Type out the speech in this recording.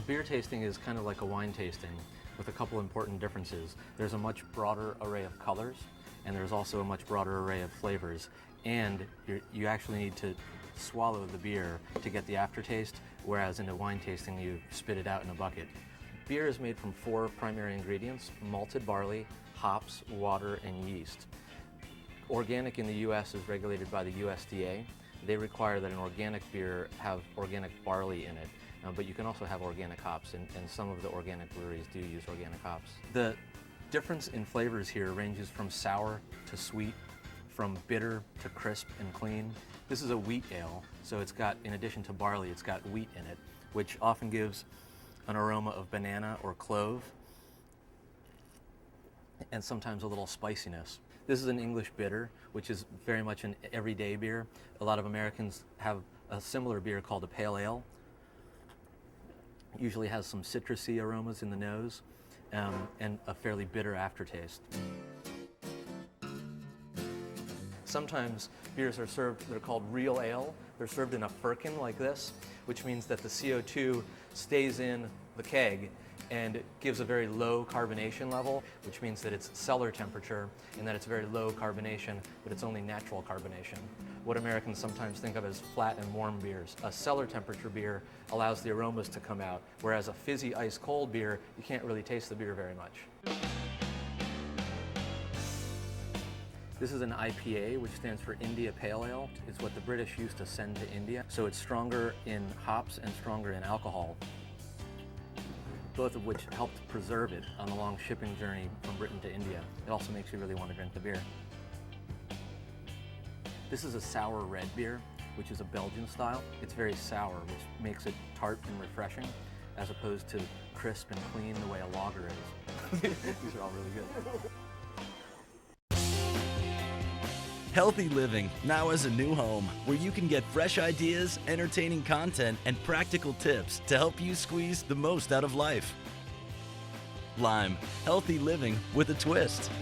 beer tasting is kind of like a wine tasting with a couple important differences. There's a much broader array of colors, and there's also a much broader array of flavors. And you actually need to swallow the beer to get the aftertaste, whereas in a wine tasting you spit it out in a bucket. Beer is made from 4 primary ingredients: malted barley, hops, water, and yeast. Organic in the US is regulated by the USDA. They require that an organic beer have organic barley in it, but you can also have organic hops, and some of the organic breweries do use organic hops. The difference in flavors here ranges from sour to sweet, from bitter to crisp and clean. This is a wheat ale, so it's got, in addition to barley, it's got wheat in it, which often gives an aroma of banana or clove, and sometimes a little spiciness. This is an English bitter, which is very much an everyday beer. A lot of Americans have a similar beer called a pale ale. It usually has some citrusy aromas in the nose, and a fairly bitter aftertaste. Sometimes beers are served, they're called real ale. They're served in a firkin like this, which means that the CO2 stays in the keg and it gives a very low carbonation level, which means that it's cellar temperature and that it's very low carbonation, but it's only natural carbonation. What Americans sometimes think of as flat and warm beers. A cellar temperature beer allows the aromas to come out, whereas a fizzy ice cold beer, you can't really taste the beer very much. This is an IPA, which stands for India Pale Ale. It's what the British used to send to India. So it's stronger in hops and stronger in alcohol, both of which helped preserve it on the long shipping journey from Britain to India. It also makes you really want to drink the beer. This is a sour red beer, which is a Belgian style. It's very sour, which makes it tart and refreshing, as opposed to crisp and clean the way a lager is. These are all really good. Healthy Living now has a new home where you can get fresh ideas, entertaining content, and practical tips to help you squeeze the most out of life. Lime, healthy living with a twist.